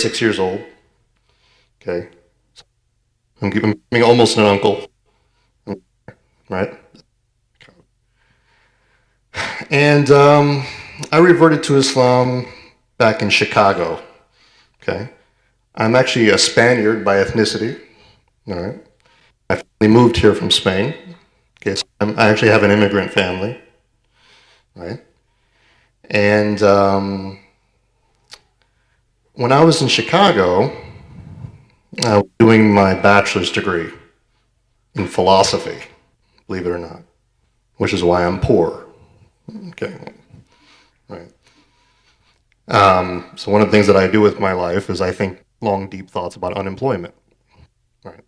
36 years old. Okay, I'm becoming almost an uncle, right? And I reverted to Islam back in Chicago. Okay, I'm actually a Spaniard by ethnicity. All right, I family moved here from Spain. Okay, so I actually have an immigrant family, right? And when I was in Chicago, I was doing my bachelor's degree in philosophy, believe it or not, which is why I'm poor. Okay, right. So one of the things that I do with my life is I think long, deep thoughts about unemployment, right?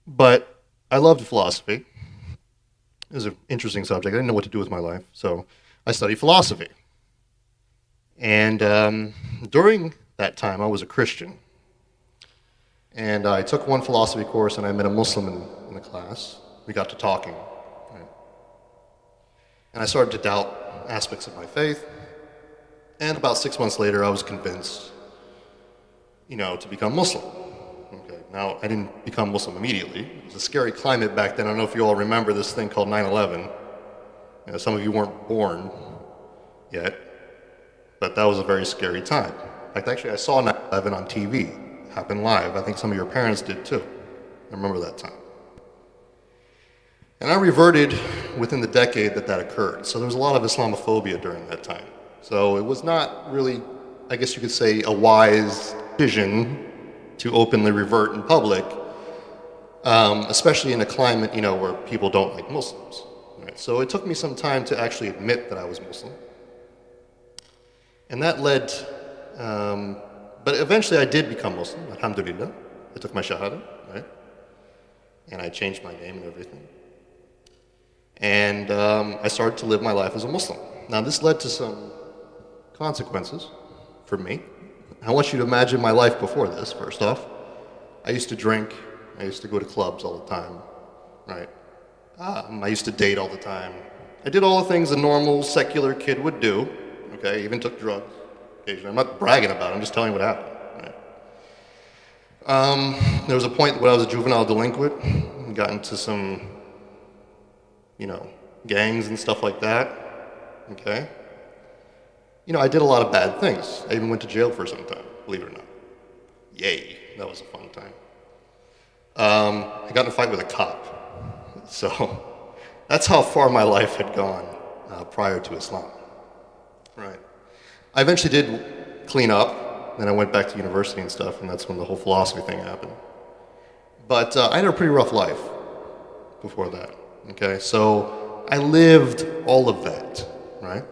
But I loved philosophy. It was an interesting subject. I didn't know what to do with my life, so I studied philosophy. And during that time, I was a Christian. And I took one philosophy course, and I met a Muslim in the class. We got to talking, right? And I started to doubt aspects of my faith. And about 6 months later, I was convinced, to become Muslim. Okay. Now, I didn't become Muslim immediately. It was a scary climate back then. I don't know if you all remember this thing called 9/11. Some of you weren't born yet, but that was a very scary time. In fact, actually, I saw 9/11 on TV. Happened live. I think some of your parents did too. I remember that time. And I reverted within the decade that occurred. So there was a lot of Islamophobia during that time. So it was not really, I guess you could say, a wise decision to openly revert in public, especially in a climate, where people don't like Muslims. Right? So it took me some time to actually admit that I was Muslim. And that led, but eventually I did become Muslim, alhamdulillah. I took my shahada, right? And I changed my name and everything. And I started to live my life as a Muslim. Now this led to some consequences for me. I want you to imagine my life before this, first off. I used to drink, I used to go to clubs all the time, right? I used to date all the time. I did all the things a normal secular kid would do, okay? I even took drugs occasionally. I'm not bragging about it, I'm just telling you what happened, right? There was a point when I was a juvenile delinquent, and got into some, gangs and stuff like that, okay? I did a lot of bad things. I even went to jail for some time, believe it or not. Yay, that was a fun time. I got in a fight with a cop. So that's how far my life had gone prior to Islam. Right. I eventually did clean up, then I went back to university and stuff, and that's when the whole philosophy thing happened. But I had a pretty rough life before that, okay? So I lived all of that, right?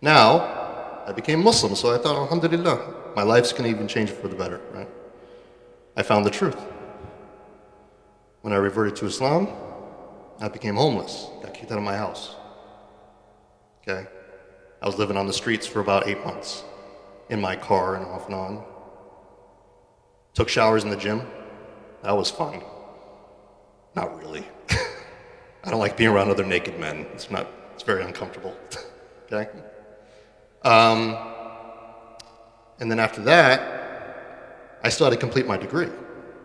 Now, I became Muslim, so I thought, alhamdulillah, my life's going to even change for the better, right? I found the truth. When I reverted to Islam, I became homeless, got kicked out of my house, okay? I was living on the streets for about 8 months, in my car and off and on. Took showers in the gym. That was fun. Not really. I don't like being around other naked men. It's very uncomfortable, okay? And then after that, I still had to complete my degree,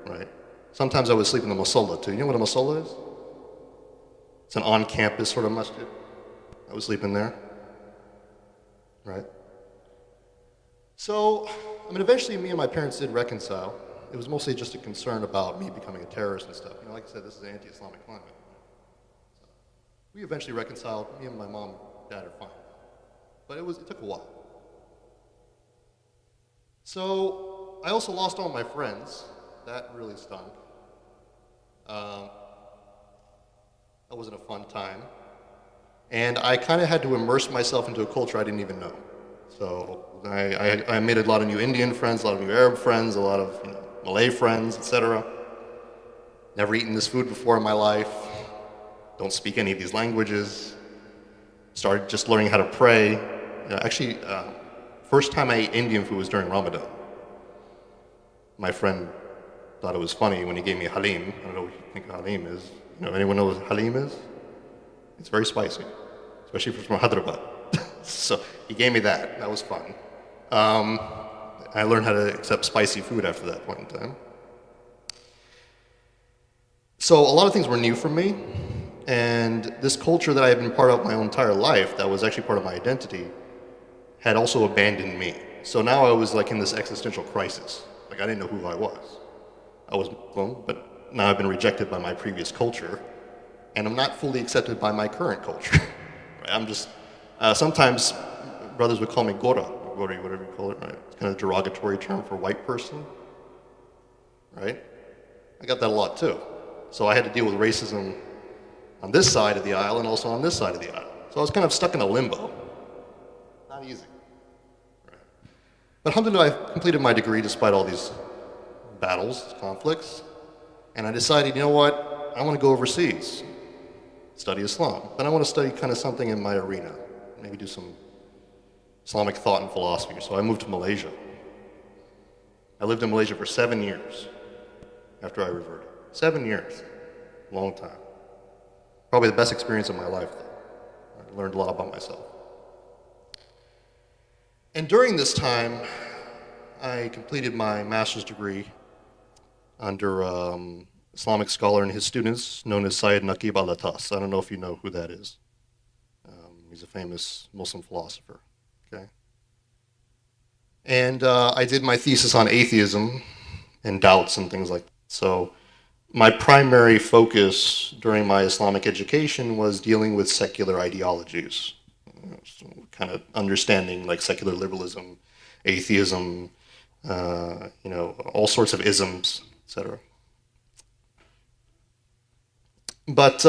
right? Sometimes I would sleep in the musalla too. You know what a musalla is? It's an on-campus sort of masjid. I would sleep in there, right? So, eventually me and my parents did reconcile. It was mostly just a concern about me becoming a terrorist and stuff. Like I said, this is an anti-Islamic climate. So, we eventually reconciled. Me and my mom and dad are fine. But it took a while. So, I also lost all my friends. That really stunk. That wasn't a fun time. And I kind of had to immerse myself into a culture I didn't even know. So I made a lot of new Indian friends, a lot of new Arab friends, a lot of Malay friends, etc. Never eaten this food before in my life. Don't speak any of these languages. Started just learning how to pray. Actually, first time I ate Indian food was during Ramadan. My friend thought it was funny when he gave me halim. I don't know what you think halim is. Anyone know what halim is? It's very spicy, especially if it's from Hyderabad. So he gave me that. That was fun. Um, I learned how to accept spicy food after that point in time. So a lot of things were new for me, and this culture that I had been part of my whole entire life, that was actually part of my identity, had also abandoned me. So now I was like in this existential crisis. Like I didn't know who I was. I was Muslim, but now I've been rejected by my previous culture, and I'm not fully accepted by my current culture. Right? I'm just, sometimes brothers would call me Gora, or Gori, whatever you call it, right? It's kind of a derogatory term for white person, right? I got that a lot too. So I had to deal with racism on this side of the aisle and also on this side of the aisle. So I was kind of stuck in a limbo. Not easy. Right? But alhamdulillah, I completed my degree despite all these battles, conflicts, and I decided, you know what, I want to go overseas, study Islam, but I want to study kind of something in my arena, maybe do some Islamic thought and philosophy. So I moved to Malaysia. I lived in Malaysia for 7 years after I reverted. 7 years, long time. Probably the best experience of my life, though. I learned a lot about myself. And during this time, I completed my master's degree under Islamic scholar and his students known as Syed Naqib al-Atas. I don't know if you know who that is. He's a famous Muslim philosopher. Okay. And I did my thesis on atheism and doubts and things like that. So my primary focus during my Islamic education was dealing with secular ideologies, so kind of understanding like secular liberalism, atheism, all sorts of isms, etc. But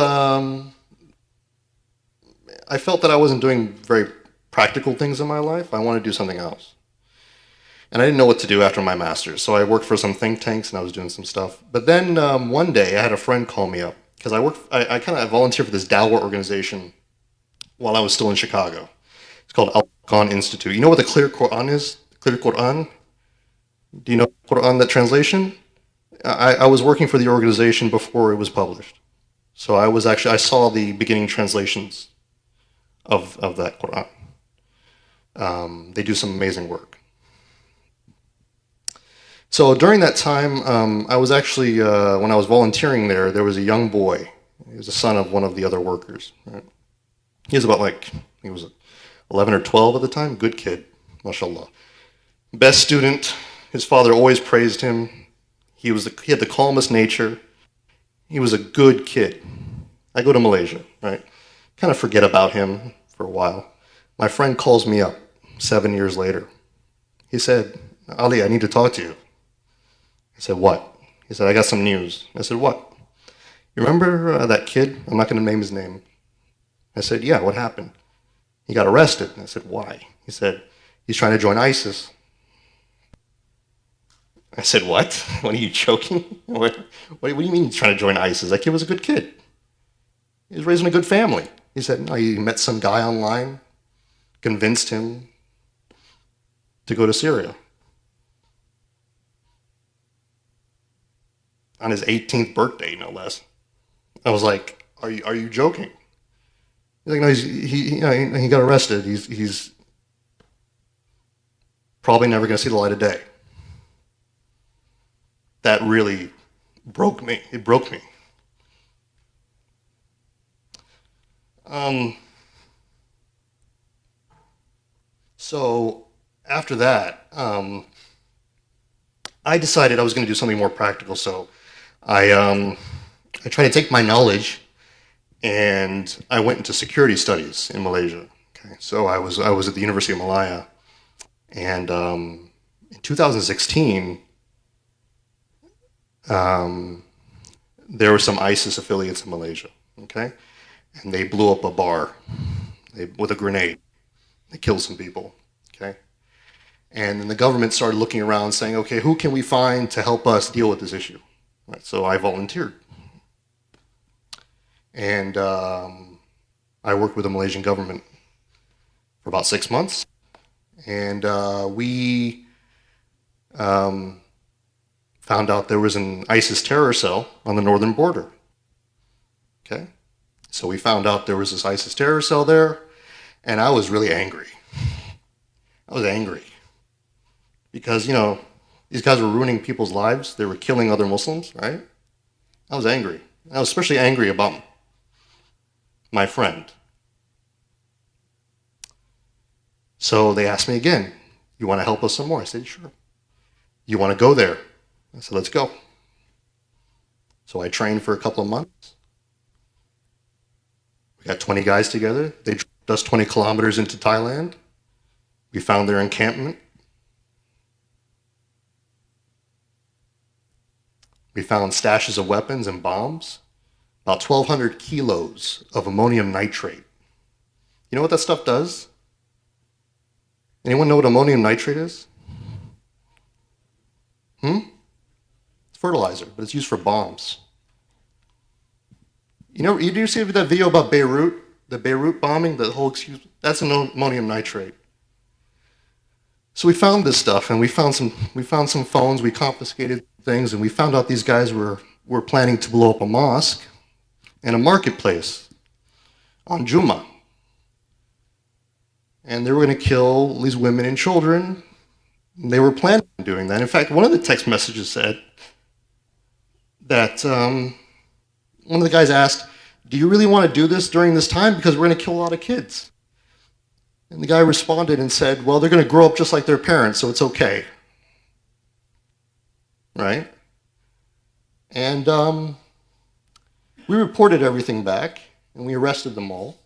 I felt that I wasn't doing very practical things in my life. I wanted to do something else. And I didn't know what to do after my master's, so I worked for some think tanks and I was doing some stuff. But then one day I had a friend call me up because I kind of volunteered for this Dawah organization while I was still in Chicago. It's called Al-Quran Institute. You know what the Clear Quran is? Clear Quran? Do you know Quran, that translation? I was working for the organization before it was published. So I saw the beginning translations of that Quran. They do some amazing work. So during that time, I was actually, when I was volunteering there was a young boy. He was the son of one of the other workers. Right? He was he was 11 or 12 at the time. Good kid, mashallah. Best student. His father always praised him. He had the calmest nature. He was a good kid. I go to Malaysia, right? Kind of forget about him for a while. My friend calls me up 7 years later. He said, Ali, I need to talk to you. I said, what? He said, I got some news. I said, what? You remember that kid? I'm not going to name his name. I said, yeah, what happened? He got arrested. I said, why? He said, he's trying to join ISIS. I said, what? What, are you joking? What do you mean he's trying to join ISIS? That kid was a good kid. He was raised in a good family. He said, no, he met some guy online, convinced him to go to Syria. On his 18th birthday, no less. I was like, are you joking? He's like, no, he got arrested. He's probably never going to see the light of day. That really broke me. It broke me. So after that, I decided I was going to do something more practical. So I tried to take my knowledge and I went into security studies in Malaysia. Okay, so I was at the University of Malaya, and in 2016, there were some ISIS affiliates in Malaysia. Okay, and they blew up a bar with a grenade. They killed some people. Okay, and then the government started looking around, saying, "Okay, who can we find to help us deal with this issue?" Right, so I volunteered. And I worked with the Malaysian government for about 6 months. And we found out there was an ISIS terror cell on the northern border. Okay? So we found out there was this ISIS terror cell there, and I was really angry. I was angry. because, these guys were ruining people's lives. They were killing other Muslims, right? I was angry. I was especially angry about my friend. So they asked me again, you want to help us some more? I said, sure. You want to go there? I said, let's go. So I trained for a couple of months. We got 20 guys together. They dropped us 20 kilometers into Thailand. We found their encampment. We found stashes of weapons and bombs, about 1,200 kilos of ammonium nitrate. You know what that stuff does? Anyone know what ammonium nitrate is? It's fertilizer, but it's used for bombs. You do see that video about Beirut, the Beirut bombing, the whole excuse? That's ammonium nitrate. So we found this stuff, and we found some phones. We confiscated things, and we found out these guys were planning to blow up a mosque and a marketplace on Juma, and they were going to kill these women and children. And they were planning on doing that. In fact, one of the text messages said that one of the guys asked, "Do you really want to do this during this time? Because we're going to kill a lot of kids." And the guy responded and said, well, they're going to grow up just like their parents, so it's okay. Right? And we reported everything back, and we arrested them all.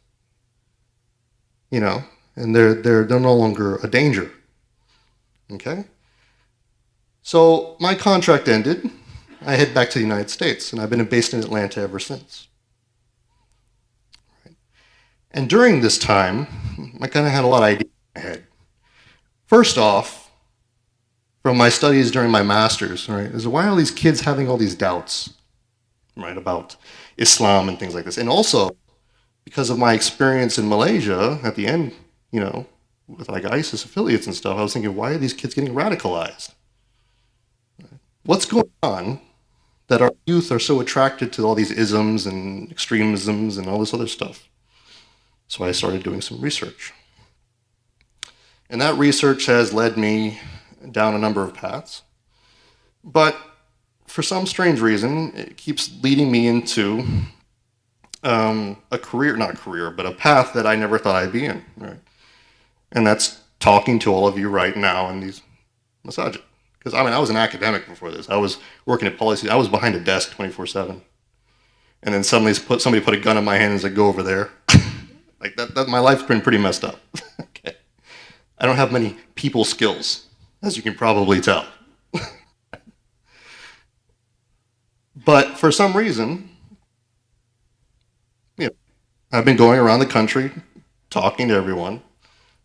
And they're no longer a danger. Okay? So my contract ended. I head back to the United States, and I've been based in Atlanta ever since. Right? And during this time, I kind of had a lot of ideas in my head. First off, from my studies during my master's, right, is why are these kids having all these doubts, right, about Islam and things like this? And also, because of my experience in Malaysia, at the end, with like ISIS affiliates and stuff, I was thinking, why are these kids getting radicalized? What's going on that our youth are so attracted to all these isms and extremisms and all this other stuff? So I started doing some research. And that research has led me down a number of paths. But for some strange reason, it keeps leading me into a path that I never thought I'd be in. Right? And that's talking to all of you right now in these massages. Because I was an academic before this. I was working at policy. I was behind a desk 24/7. And then suddenly somebody put a gun in my hand and said, go over there. Like that, my life's been pretty messed up. Okay. I don't have many people skills, as you can probably tell. But for some reason, I've been going around the country talking to everyone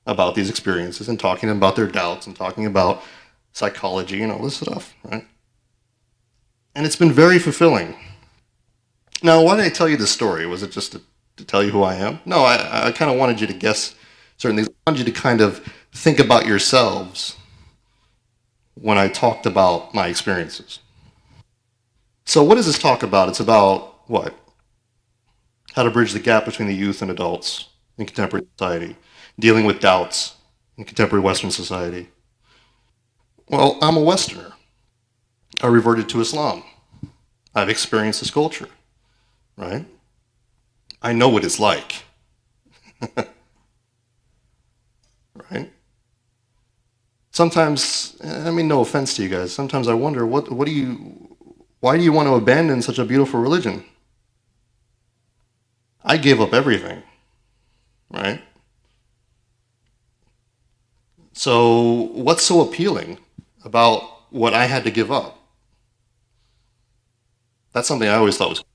about these experiences and talking about their doubts and talking about psychology and all this stuff, right? And it's been very fulfilling. Now, why did I tell you this story? Was it just to tell you who I am? No, I kind of wanted you to guess certain things. I wanted you to kind of think about yourselves when I talked about my experiences. So what does this talk about? It's about what? How to bridge the gap between the youth and adults in contemporary society, dealing with doubts in contemporary Western society. Well, I'm a Westerner. I reverted to Islam. I've experienced this culture, right? I know what it's like. Right? Sometimes, no offense to you guys, sometimes I wonder, why do you want to abandon such a beautiful religion? I gave up everything, right? So what's so appealing about what I had to give up? That's something I always thought was cool.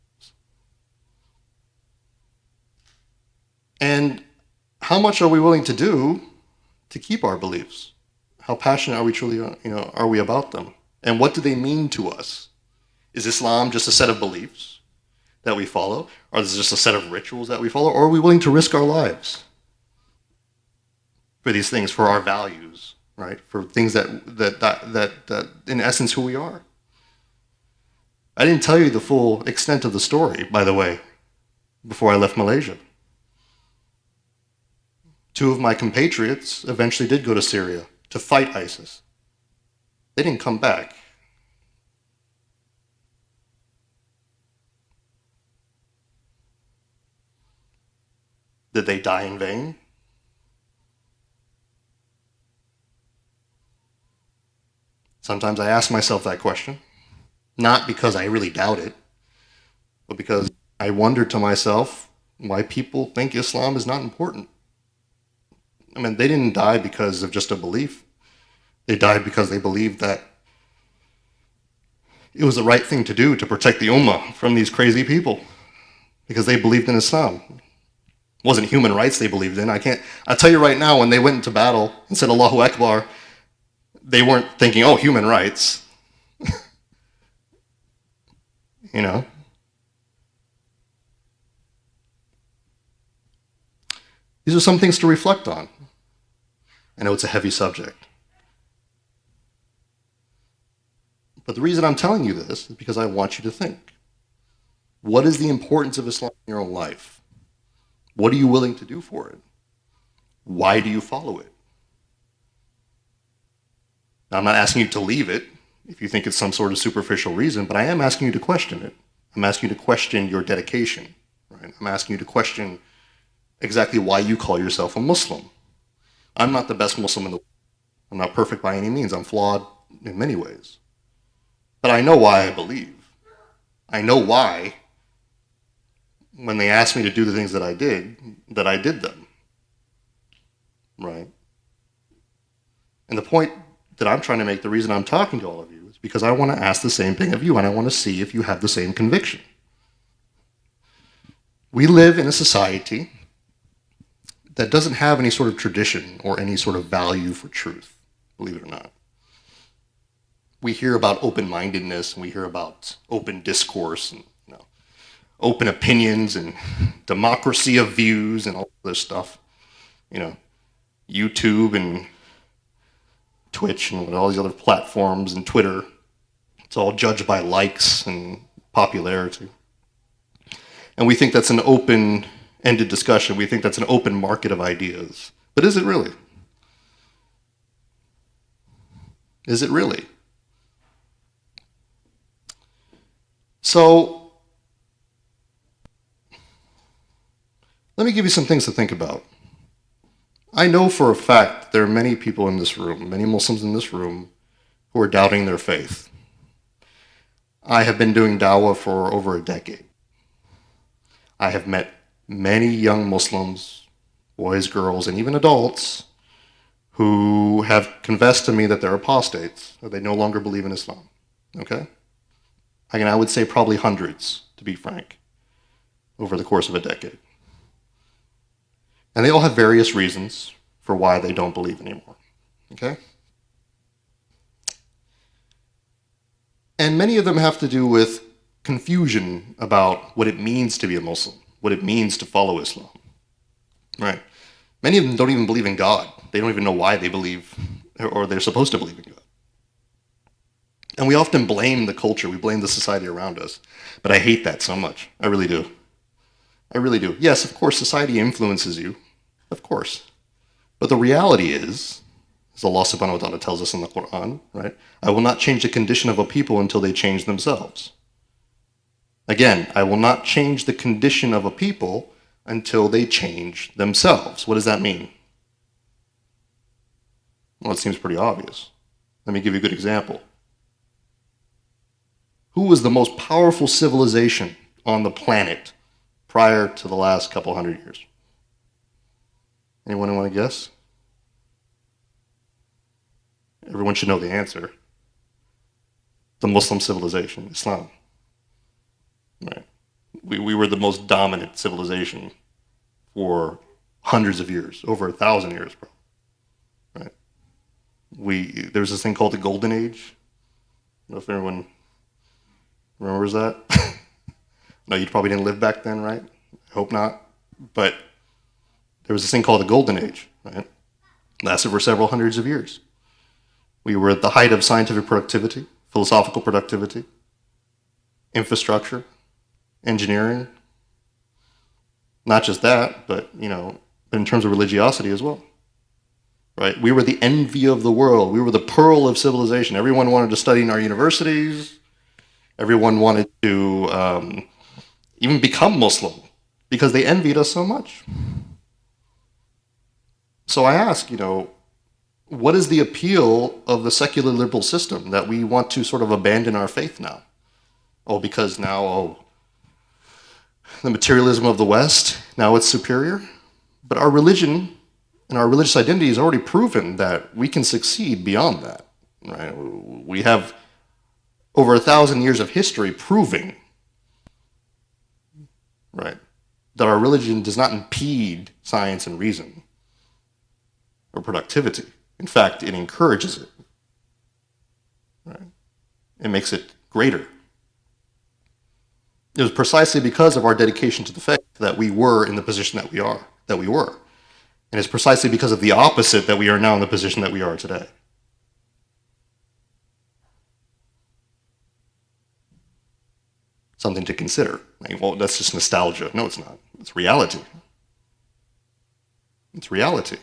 And how much are we willing to do to keep our beliefs? How passionate are we truly, are we about them? And what do they mean to us? Is Islam just a set of beliefs that we follow? Or is it just a set of rituals that we follow? Or are we willing to risk our lives for these things, for our values, right? For things that in essence, who we are? I didn't tell you the full extent of the story, by the way, before I left Malaysia. 2 of my compatriots eventually did go to Syria to fight ISIS. They didn't come back. Did they die in vain? Sometimes I ask myself that question, not because I really doubt it, but because I wonder to myself why people think Islam is not important. I mean, they didn't die because of just a belief. They died because they believed that it was the right thing to do to protect the Ummah from these crazy people, because they believed in Islam. It wasn't human rights they believed in. I'll tell you right now, when they went into battle and said Allahu Akbar, they weren't thinking, oh, human rights. You know? These are some things to reflect on. I know it's a heavy subject. But the reason I'm telling you this is because I want you to think. What is the importance of Islam in your own life? What are you willing to do for it? Why do you follow it? Now, I'm not asking you to leave it if you think it's some sort of superficial reason, but I am asking you to question it. I'm asking you to question your dedication. Right? I'm asking you to question exactly why you call yourself a Muslim. I'm not the best Muslim in the world. I'm not perfect by any means. I'm flawed in many ways. But I know why I believe. I know why, when they asked me to do the things that I did them. Right? And the point that I'm trying to make, the reason I'm talking to all of you, is because I want to ask the same thing of you, and I want to see if you have the same conviction. We live in a society that doesn't have any sort of tradition or any sort of value for truth, believe it or not. We hear about open-mindedness, and we hear about open discourse, and open opinions, and democracy of views, and all this stuff. YouTube and Twitch and all these other platforms and Twitter. It's all judged by likes and popularity. And we think that's an open-ended discussion. We think that's an open market of ideas. But is it really? Is it really? So, let me give you some things to think about. I know for a fact there are many people in this room, many Muslims in this room, who are doubting their faith. I have been doing dawah for over a decade. I have met many young Muslims, boys, girls, and even adults, who have confessed to me that they're apostates, that they no longer believe in Islam. Okay? I would say probably hundreds, to be frank, over the course of a decade. And they all have various reasons for why they don't believe anymore. Okay? And many of them have to do with confusion about what it means to be a Muslim, what it means to follow Islam. Right? Many of them don't even believe in God. They don't even know why they believe, or they're supposed to believe in God. And we often blame the culture, we blame the society around us. But I hate that so much. I really do. I really do. Yes, of course, society influences you. Of course. But the reality is, as Allah subhanahu wa ta'ala tells us in the Quran, right? I will not change the condition of a people until they change themselves. Again, I will not change the condition of a people until they change themselves. What does that mean? Well, it seems pretty obvious. Let me give you a good example. Who was the most powerful civilization on the planet prior to the last couple hundred years? Anyone want to guess? Everyone should know the answer. The Muslim civilization, Islam. Right. We were the most dominant civilization for hundreds of years, over 1,000 years, bro. Right. There was this thing called the Golden Age. I don't know if everyone remembers that. No, you probably didn't live back then, right? I hope not. But there was this thing called the Golden Age, right? Lasted for several hundreds of years. We were at the height of scientific productivity, philosophical productivity, infrastructure, engineering. Not just that, but in terms of religiosity as well. right? We were the envy of the world. We were the pearl of civilization. Everyone wanted to study in our universities. Everyone wanted to even become Muslim because they envied us so much. So I ask, what is the appeal of the secular liberal system that we want to sort of abandon our faith now? Oh, because now, the materialism of the West, now it's superior. But our religion and our religious identity has already proven that we can succeed beyond that, right? We have over 1,000 years of history proving, right, that our religion does not impede science and reason or productivity. In fact, it encourages it, right? It makes it greater. It was precisely because of our dedication to the faith that we were in the position that we were. And it's precisely because of the opposite that we are now in the position that we are today. Something to consider. Well, that's just nostalgia. No, it's not. It's reality. It's reality.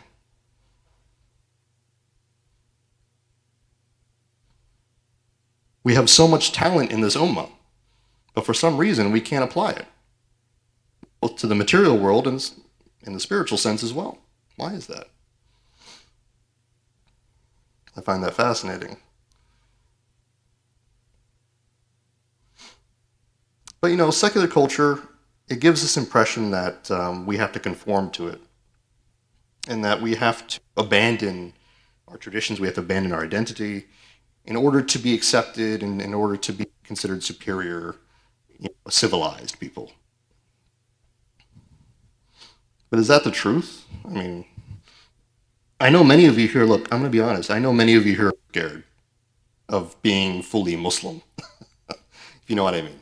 We have so much talent in this ummah, but for some reason we can't apply it, both to the material world and in the spiritual sense as well. Why is that? I find that fascinating. But secular culture, it gives this impression that we have to conform to it, and that we have to abandon our traditions, we have to abandon our identity in order to be accepted and in order to be considered superior, civilized people. But is that the truth? I know many of you here, look, I'm going to be honest, I know many of you here are scared of being fully Muslim, if you know what I mean.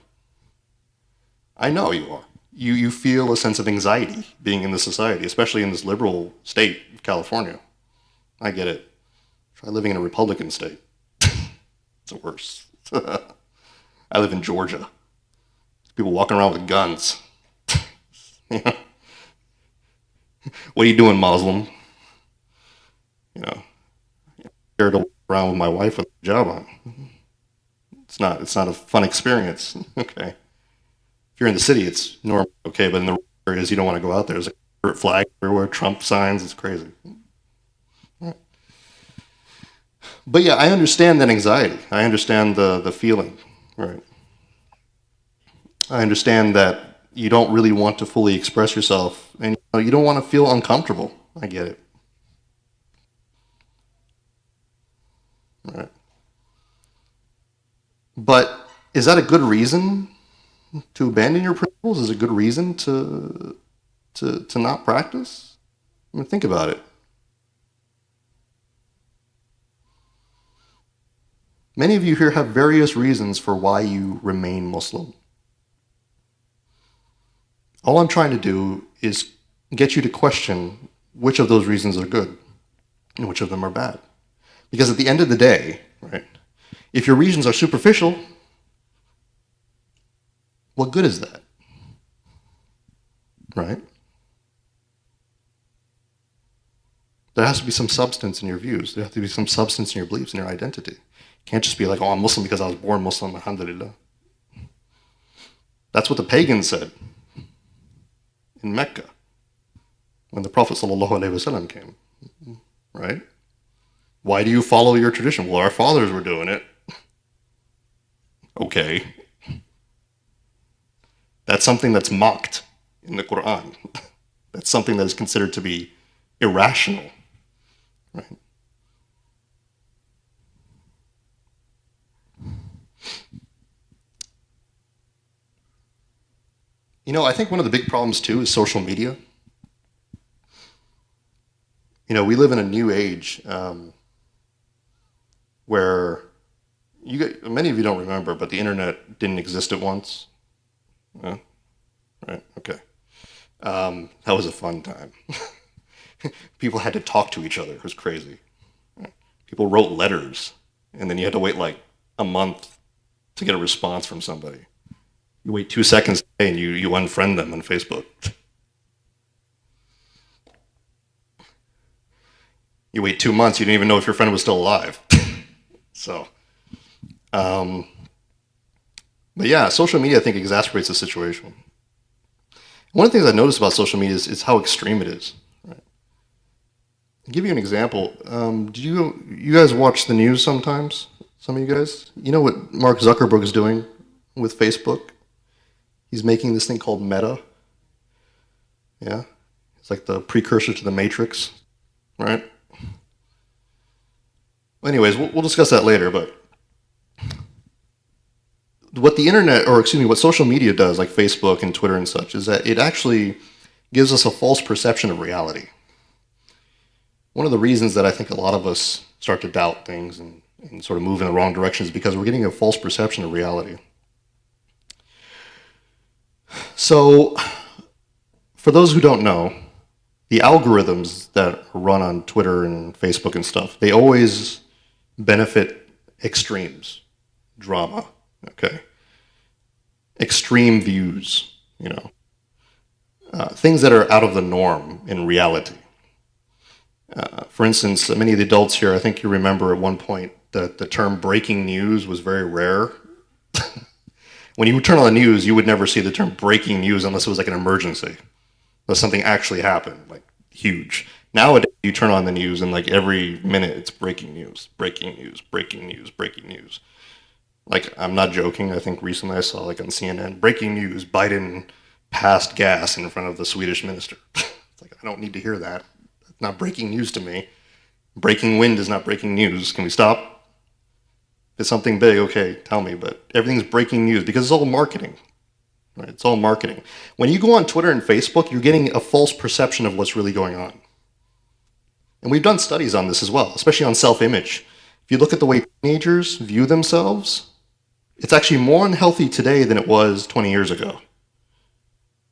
I know you are. You feel a sense of anxiety being in this society, especially in this liberal state of California. I get it. Try living in a Republican state. It's worse. I live in Georgia. People walking around with guns. What are you doing, Muslim? Scared to walk around with my wife with a hijab on. It's not a fun experience. Okay. If you're in the city, it's normal. Okay, but in the areas you don't want to go out there. There's a Confederate flag everywhere, Trump signs. It's crazy. But yeah, I understand that anxiety. I understand the feeling, right? I understand that you don't really want to fully express yourself, and you don't want to feel uncomfortable. I get it. Right. But is that a good reason to abandon your principles? Is it a good reason to not practice? Think about it. Many of you here have various reasons for why you remain Muslim. All I'm trying to do is get you to question which of those reasons are good and which of them are bad. Because at the end of the day, right, if your reasons are superficial, what good is that? Right? There has to be some substance in your views. There has to be some substance in your beliefs, in your identity. You can't just be like, oh, I'm Muslim because I was born Muslim, alhamdulillah. That's what the pagans said in Mecca when the Prophet ﷺ came, right? Why do you follow your tradition? Well, our fathers were doing it. Okay. That's something that's mocked in the Quran. That's something that is considered to be irrational, right? I think one of the big problems too is social media. We live in a new age where many of you don't remember, but the internet didn't exist at once. Yeah? Right? Okay. That was a fun time. People had to talk to each other. It was crazy. People wrote letters, and then you had to wait like a month to get a response from somebody. You wait 2 seconds and you unfriend them on Facebook. You wait 2 months, you didn't even know if your friend was still alive. So, but yeah, social media, I think, exacerbates the situation. One of the things I noticed about social media is how extreme it is. Right? I'll give you an example. Do you guys watch the news sometimes? Some of you guys? You know what Mark Zuckerberg is doing with Facebook? He's making this thing called Meta. Yeah? It's like the precursor to the Matrix, right? Anyways, we'll discuss that later, but what the internet, or excuse me, what social media does, like Facebook and Twitter and such, is that it actually gives us a false perception of reality. One of the reasons that I think a lot of us start to doubt things and sort of move in the wrong direction is because we're getting a false perception of reality. So, for those who don't know, the algorithms that run on Twitter and Facebook and stuff, they always benefit extremes, drama, okay? Extreme views, things that are out of the norm in reality. For instance, many of the adults here, I think you remember at one point that the term breaking news was very rare. When you would turn on the news, you would never see the term breaking news unless it was like an emergency, unless something actually happened, like huge. Nowadays, you turn on the news and like every minute it's breaking news, breaking news, breaking news, breaking news. Like, I'm not joking. I think recently I saw like on CNN, breaking news, Biden passed gas in front of the Swedish minister. It's like, I don't need to hear that. It's not breaking news to me. Breaking wind is not breaking news. Can we stop? If it's something big, okay, tell me. But everything's breaking news because it's all marketing. Right? It's all marketing. When you go on Twitter and Facebook, you're getting a false perception of what's really going on. And we've done studies on this as well, especially on self-image. If you look at the way teenagers view themselves, it's actually more unhealthy today than it was 20 years ago.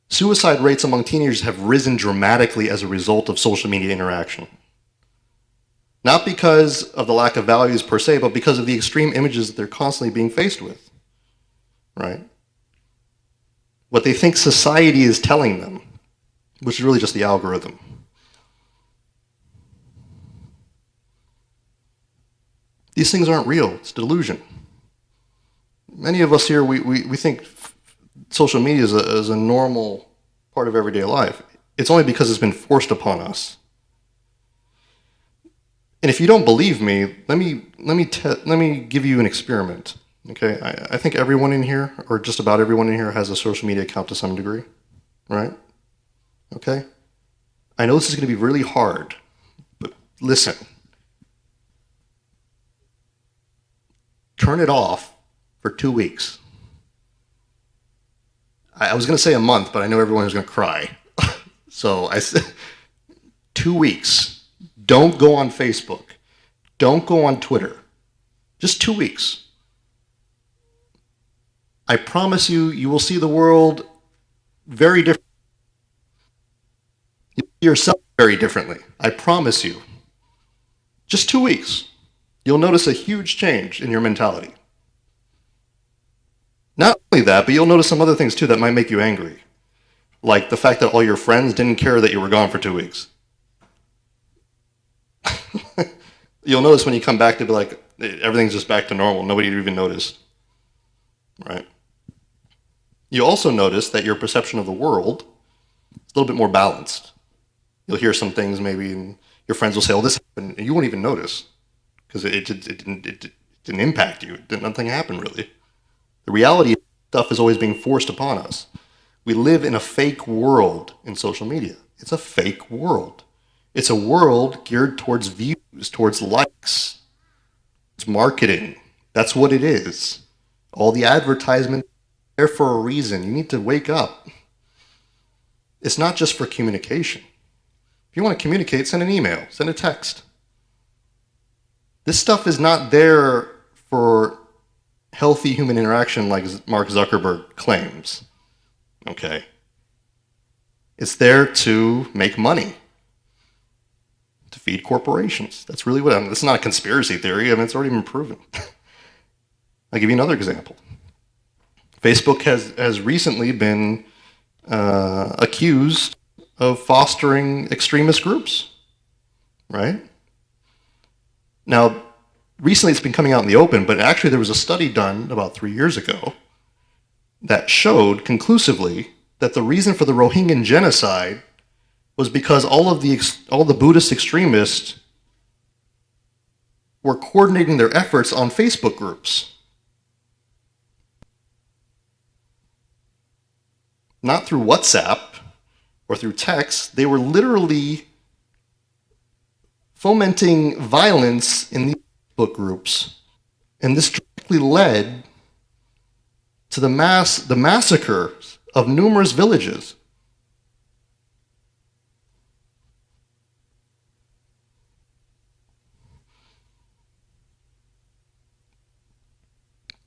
Suicide rates among teenagers have risen dramatically as a result of social media interaction. Not because of the lack of values per se, but because of the extreme images that they're constantly being faced with. Right? What they think society is telling them, which is really just the algorithm. These things aren't real. It's delusion. Many of us here, we think social media is a normal part of everyday life. It's only because it's been forced upon us. And if you don't believe me, let me give you an experiment. Okay, I think everyone in here, or just about everyone in here, has a social media account to some degree, right? Okay? I know this is going to be really hard, but listen. Turn it off for 2 weeks. I was going to say a month, but I know everyone is going to cry. So I said 2 weeks. Don't go on Facebook. Don't go on Twitter. Just 2 weeks. I promise you, you will see the world very different. You see yourself very differently. I promise you. Just 2 weeks. You'll notice a huge change in your mentality. Not only that, but you'll notice some other things too that might make you angry. Like the fact that all your friends didn't care that you were gone for 2 weeks. You'll notice when you come back to be like, everything's just back to normal. Nobody even noticed. Right? You also notice that your perception of the world is a little bit more balanced. You'll hear some things maybe, and your friends will say, oh, this happened, and you won't even notice. Because it didn't impact you. Nothing happened, really. The reality of stuff is always being forced upon us. We live in a fake world in social media. It's a fake world. It's a world geared towards views, towards likes. It's marketing. That's what it is. All the advertisements are there for a reason. You need to wake up. It's not just for communication. If you want to communicate, send an email, send a text. This stuff is not there for healthy human interaction like Mark Zuckerberg claims. Okay? It's there to make money, to feed corporations. That's really what this is not a conspiracy theory. I mean, it's already been proven. I'll give you another example. Facebook has recently been accused of fostering extremist groups, right? Now, recently it's been coming out in the open, but actually there was a study done about 3 years ago that showed conclusively that the reason for the Rohingya genocide was because all the Buddhist extremists were coordinating their efforts on Facebook groups. Not through WhatsApp or through text. They were literally fomenting violence in these Facebook groups. And this directly led to the massacre of numerous villages.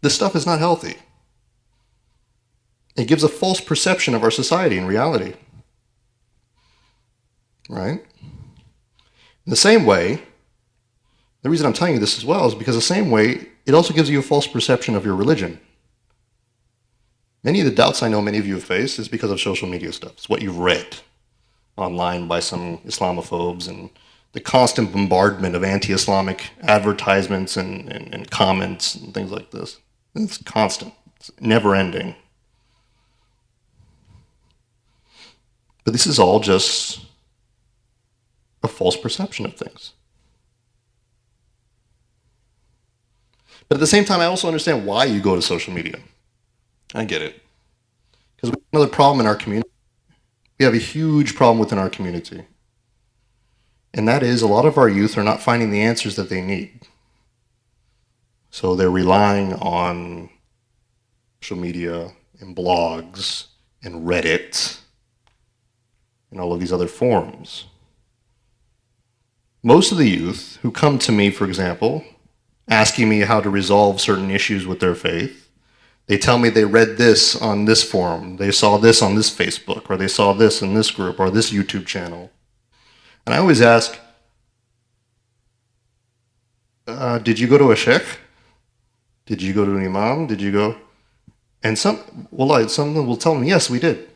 This stuff is not healthy. It gives a false perception of our society in reality. Right? In the same way, the reason I'm telling you this as well is because the same way, it also gives you a false perception of your religion. Many of the doubts I know many of you have faced is because of social media stuff. It's what you've read online by some Islamophobes and the constant bombardment of anti-Islamic advertisements and comments and things like this. It's constant. It's never ending. But this is all just a false perception of things. But at the same time, I also understand why you go to social media. I get it. Because we have another problem in our community. We have a huge problem within our community. And that is a lot of our youth are not finding the answers that they need. So they're relying on social media and blogs and Reddit and all of these other forums. Most of the youth who come to me, for example, asking me how to resolve certain issues with their faith, they tell me they read this on this forum, they saw this on this Facebook, or they saw this in this group, or this YouTube channel. And I always ask, did you go to a sheikh? Did you go to an imam? Did you go? And some of them will tell me, yes, we did.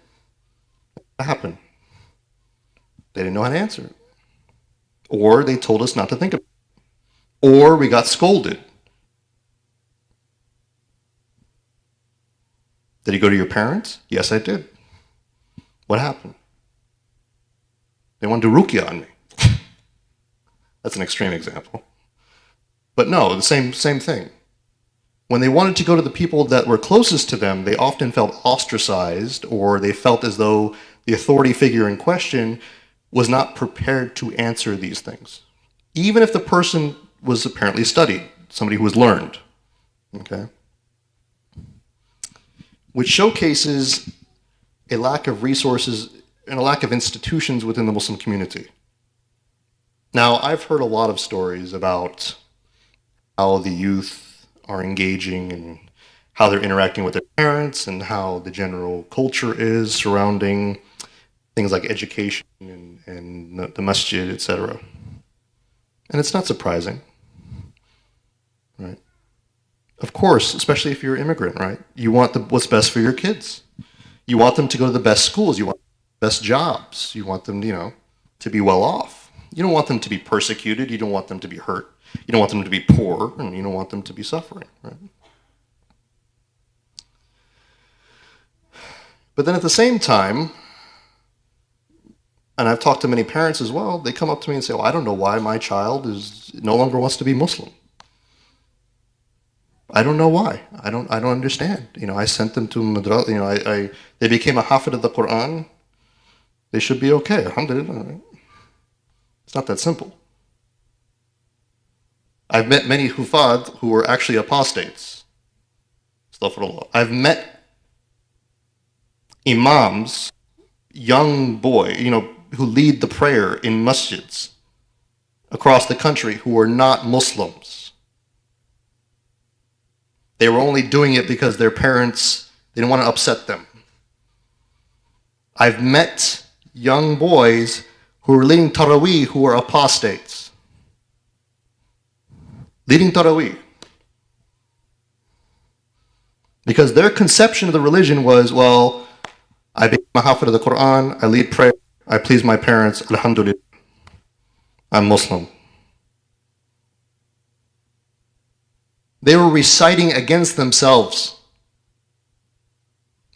What happened? They didn't know how to answer it. Or they told us not to think about it. Or we got scolded. Did you go to your parents? Yes, I did. What happened? They wanted to ruqya on me. That's an extreme example. But no, the same thing. When they wanted to go to the people that were closest to them, they often felt ostracized, or they felt as though the authority figure in question was not prepared to answer these things. Even if the person was apparently studied, somebody who was learned. Okay? Which showcases a lack of resources and a lack of institutions within the Muslim community. Now, I've heard a lot of stories about how the youth are engaging and how they're interacting with their parents and how the general culture is surrounding things like education and the masjid, etc. And it's not surprising, right? Of course, especially if you're an immigrant, right? You want what's best for your kids. You want them to go to the best schools. You want the best jobs. You want them, to be well off. You don't want them to be persecuted. You don't want them to be hurt. You don't want them to be poor, and you don't want them to be suffering, right? But then at the same time, and I've talked to many parents as well, they come up to me and say, well, I don't know why my child no longer wants to be Muslim. I don't know why. I don't understand. I sent them to madrasa, they became a hafid of the Quran. They should be okay. Alhamdulillah. Right? It's not that simple. I've met many hufad who were actually apostates. Astaghfirullah. I've met imams, young boy, who lead the prayer in masjids across the country who are not Muslims. They were only doing it because their parents, they didn't want to upset them. I've met young boys who are leading Taraweeh who are apostates. Leading Taraweeh. Because their conception of the religion was, well, I become a hafid of the Quran, I lead prayer, I please my parents, alhamdulillah, I'm Muslim. They were reciting against themselves.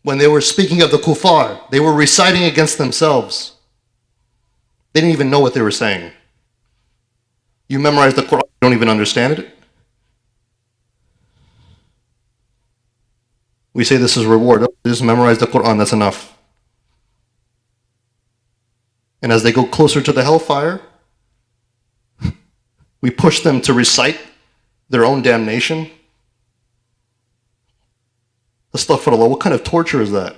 When they were speaking of the kuffar, they were reciting against themselves. They didn't even know what they were saying. You memorize the Quran, you don't even understand it. We say this is reward. Just memorize the Quran, that's enough. And as they go closer to the hellfire, we push them to recite their own damnation. Astaghfirullah, what kind of torture is that?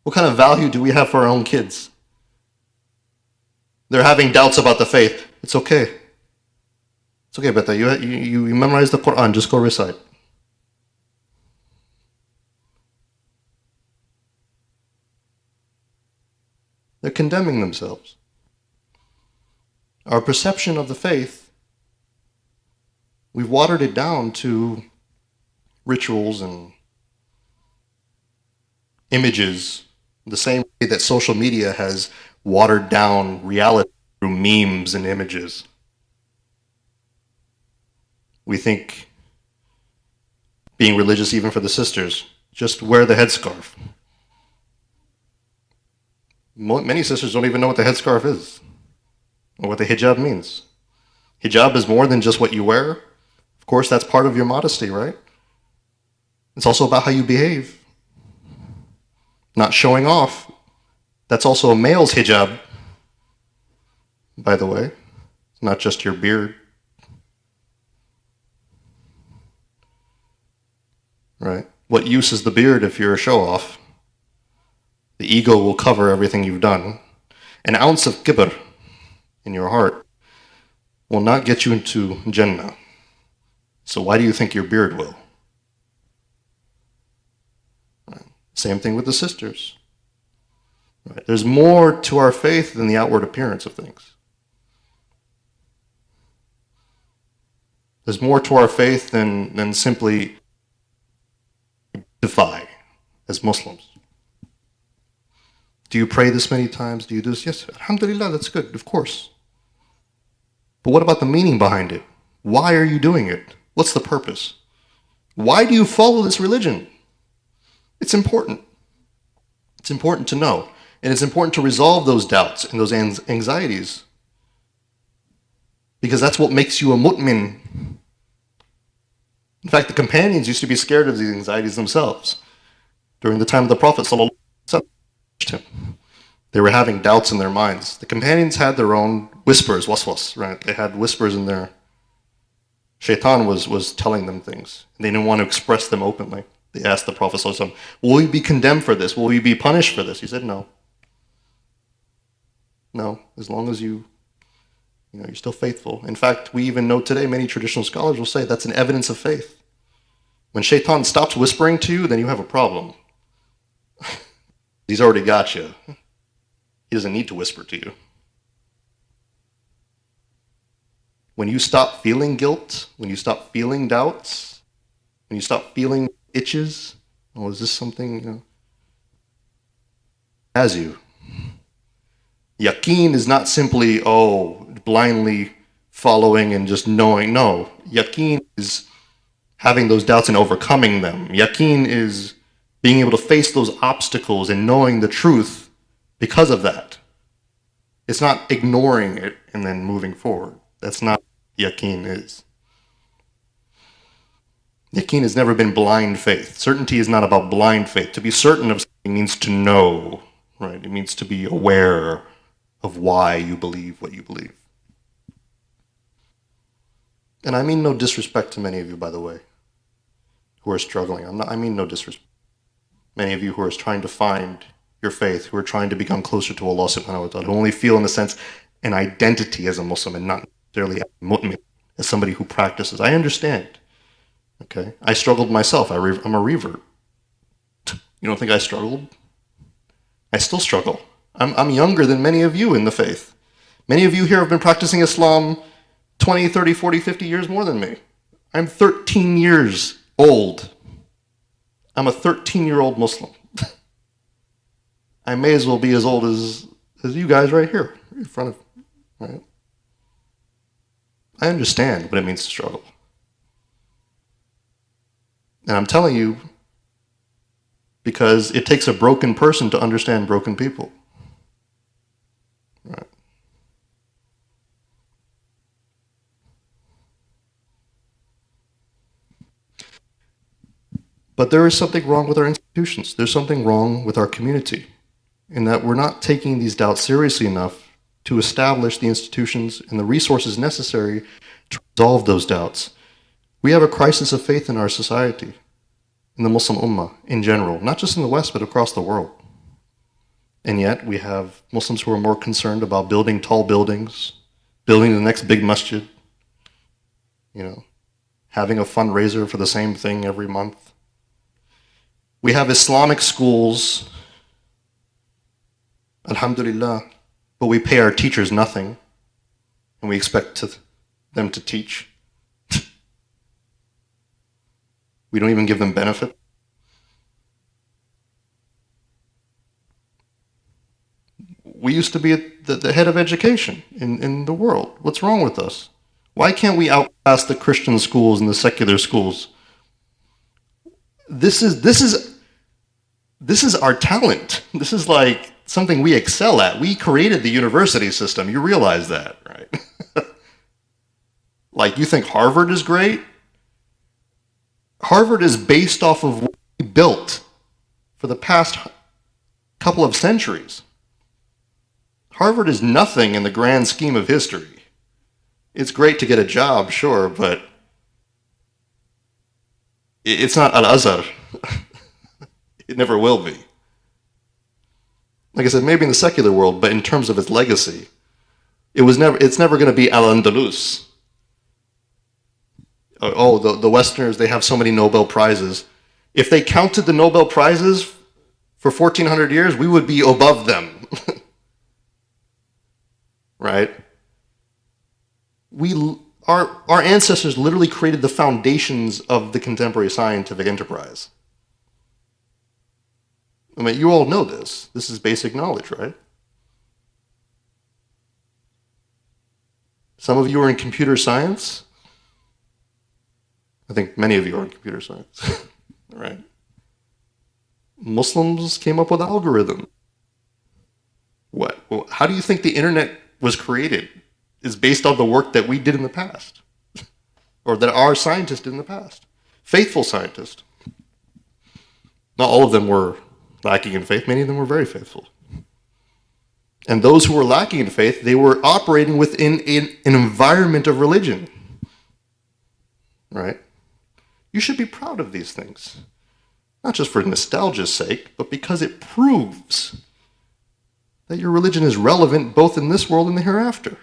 What kind of value do we have for our own kids? They're having doubts about the faith. It's okay. It's okay, Beta. You memorize the Quran, just go recite. They're condemning themselves. Our perception of the faith, we've watered it down to rituals and images, the same way that social media has watered down reality through memes and images. We think being religious, even for the sisters, just wear the headscarf. Many sisters don't even know what the headscarf is or what the hijab means. Hijab is more than just what you wear. Of course, that's part of your modesty, right? It's also about how you behave. Not showing off. That's also a male's hijab, by the way. It's not just your beard. Right? What use is the beard if you're a show-off? The ego will cover everything you've done. An ounce of kibr in your heart will not get you into Jannah. So why do you think your beard will? Right. Same thing with the sisters. Right. There's more to our faith than the outward appearance of things. There's more to our faith than simply defy as Muslims. Do you pray this many times? Do you do this? Yes, alhamdulillah, that's good, of course. But what about the meaning behind it? Why are you doing it? What's the purpose? Why do you follow this religion? It's important. It's important to know. And it's important to resolve those doubts and those anxieties. Because that's what makes you a mu'min. In fact, the companions used to be scared of these anxieties themselves. During the time of the Prophet ﷺ, they were having doubts in their minds. The companions had their own whispers, waswas, right? They had whispers in there. Shaitan was telling them things. They didn't want to express them openly. They asked the Prophet ﷺ, will you be condemned for this? Will you be punished for this? He said, no. No, as long as you're still faithful. In fact, we even know today, many traditional scholars will say that's an evidence of faith. When Shaitan stops whispering to you, then you have a problem. He's already got you. He doesn't need to whisper to you. When you stop feeling guilt, when you stop feeling doubts, when you stop feeling itches, oh, is this something, as you? Yaqeen is not simply, blindly following and just knowing. No, yaqeen is having those doubts and overcoming them. Yaqeen is being able to face those obstacles and knowing the truth because of that. It's not ignoring it and then moving forward. That's not what yaqeen is. Yaqeen has never been blind faith. Certainty is not about blind faith. To be certain of something means to know, right? It means to be aware of why you believe what you believe. And I mean no disrespect to many of you, by the way, who are struggling. I mean no disrespect. Many of you who are trying to find your faith, who are trying to become closer to Allah subhanahu wa ta'ala, who only feel, in a sense, an identity as a Muslim and not necessarily as a mu'min, as somebody who practices. I understand. Okay? I struggled myself. I'm a revert. You don't think I struggled? I still struggle. I'm younger than many of you in the faith. Many of you here have been practicing Islam 20, 30, 40, 50 years more than me. I'm 13 years old. I'm a 13-year-old Muslim. I may as well be as old as you guys right here in front of, right? I understand what it means to struggle. And I'm telling you because it takes a broken person to understand broken people. Right. But there is something wrong with our institutions. There's something wrong with our community in that we're not taking these doubts seriously enough to establish the institutions and the resources necessary to resolve those doubts. We have a crisis of faith in our society, in the Muslim Ummah in general, not just in the West, but across the world. And yet we have Muslims who are more concerned about building tall buildings, building the next big masjid, having a fundraiser for the same thing every month. We have Islamic schools, alhamdulillah, but we pay our teachers nothing, and we expect them to teach. We don't even give them benefit. We used to be at the head of education in the world. What's wrong with us? Why can't we outclass the Christian schools and the secular schools? This is our talent. This is like something we excel at. We created the university system. You realize that, right? Like, you think Harvard is great? Harvard is based off of what we built for the past couple of centuries. Harvard is nothing in the grand scheme of history. It's great to get a job, sure, but it's not Al-Azhar. It never will be. Like I said, maybe in the secular world, but in terms of its legacy, it's never going to be Al-Andalus. Oh, the Westerners, they have so many Nobel Prizes. If they counted the Nobel Prizes for 1,400 years, we would be above them. Right? Our ancestors literally created the foundations of the contemporary scientific enterprise. I mean, you all know this. This is basic knowledge, right? Some of you are in computer science. I think many of you are in computer science, right? Muslims came up with algorithms. What? Well, how do you think the internet was created? Is based on the work that we did in the past, or that our scientists did in the past. Faithful scientists. Not all of them were lacking in faith. Many of them were very faithful. And those who were lacking in faith, they were operating within an environment of religion. Right? You should be proud of these things. Not just for nostalgia's sake, but because it proves that your religion is relevant both in this world and the hereafter.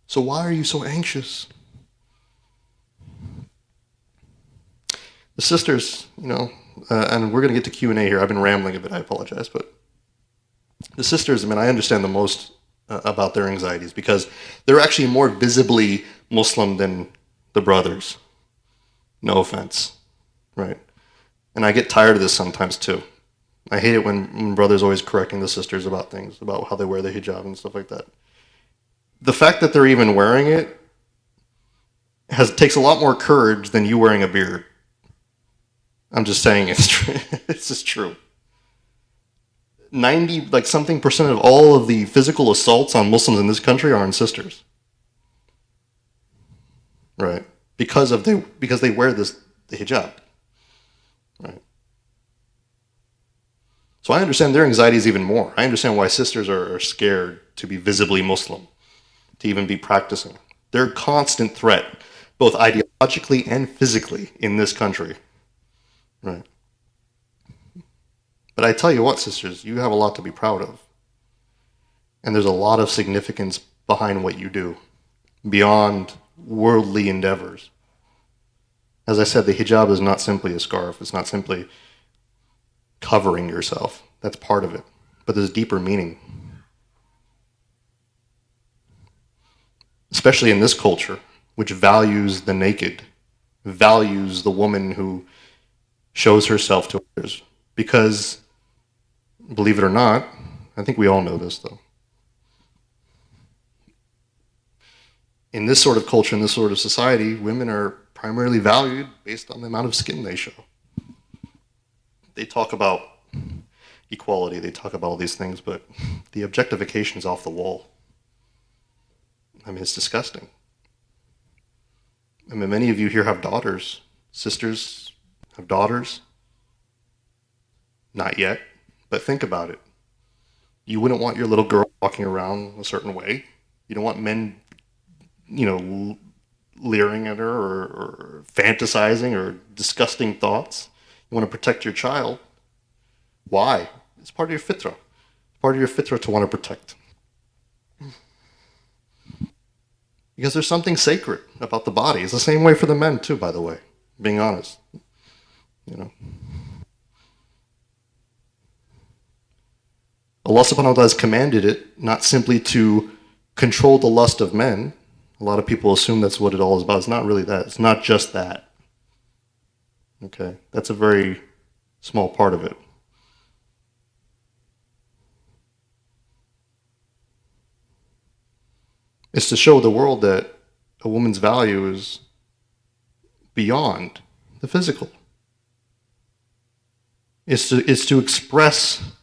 So why are you so anxious? The sisters, and we're going to get to Q&A here. I've been rambling a bit, I apologize, but the sisters, I understand the most about their anxieties because they're actually more visibly Muslim than the brothers. No offense, right? And I get tired of this sometimes too. I hate it when brothers always correcting the sisters about things, about how they wear the hijab and stuff like that. The fact that they're even wearing it takes a lot more courage than you wearing a beard. I'm just saying it's true. It's just true. 90% of all of the physical assaults on Muslims in this country are on sisters. Right. Because they wear the hijab. Right. So I understand their anxieties even more. I understand why sisters are scared to be visibly Muslim, to even be practicing. They're a constant threat, both ideologically and physically, in this country. Right. But I tell you what, sisters, you have a lot to be proud of. And there's a lot of significance behind what you do, beyond worldly endeavors. As I said, the hijab is not simply a scarf. It's not simply covering yourself. That's part of it. But there's deeper meaning. Especially in this culture, which values the naked, values the woman who shows herself to others. Because, believe it or not, I think we all know this though, in this sort of culture, in this sort of society, women are primarily valued based on the amount of skin they show. They talk about equality, they talk about all these things, but the objectification is off the wall. I mean, it's disgusting. I mean, many of you here have daughters. Sisters have daughters. Not yet, but think about it. You wouldn't want your little girl walking around a certain way. You don't want men, leering at her or fantasizing or disgusting thoughts. You want to protect your child. Why? It's part of your fitrah. It's part of your fitrah to want to protect. Because there's something sacred about the body. It's the same way for the men too, by the way, being honest. Allah subhanahu wa ta'ala has commanded it not simply to control the lust of men. A lot of people assume that's what it all is about. It's not really that. It's not just that. Okay? That's a very small part of it. It's to show the world that a woman's value is beyond the physical. It's to express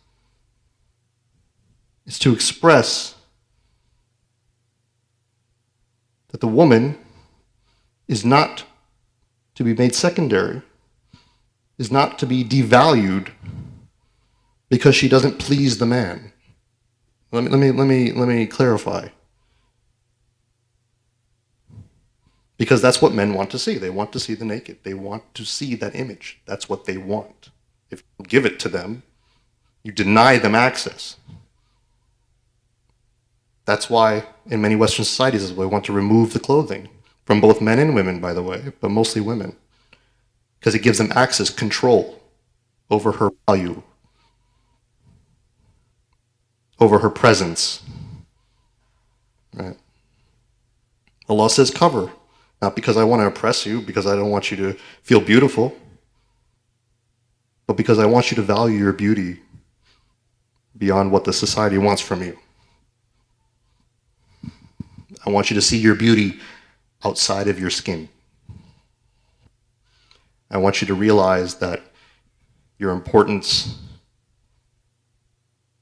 that the woman is not to be made secondary, is not to be devalued because she doesn't please the man. Let me clarify. Because that's what men want to see. They want to see the naked. They want to see that image. That's what they want. If you give it to them, you deny them access. That's why in many Western societies we want to remove the clothing from both men and women, by the way, but mostly women. Because it gives them access, control over her value, over her presence. Right? Allah says cover. Not because I want to oppress you, because I don't want you to feel beautiful, but because I want you to value your beauty beyond what the society wants from you. I want you to see your beauty outside of your skin. I want you to realize that your importance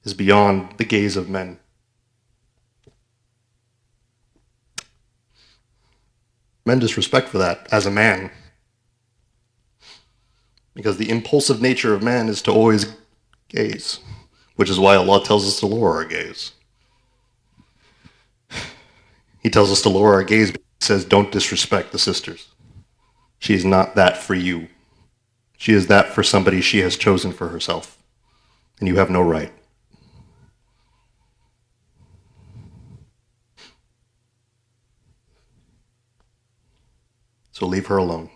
is beyond the gaze of men. Tremendous respect for that as a man. Because the impulsive nature of man is to always gaze, which is why Allah tells us to lower our gaze. He tells us to lower our gaze, but he says, don't disrespect the sisters. She is not that for you. She is that for somebody she has chosen for herself. And you have no right. So leave her alone.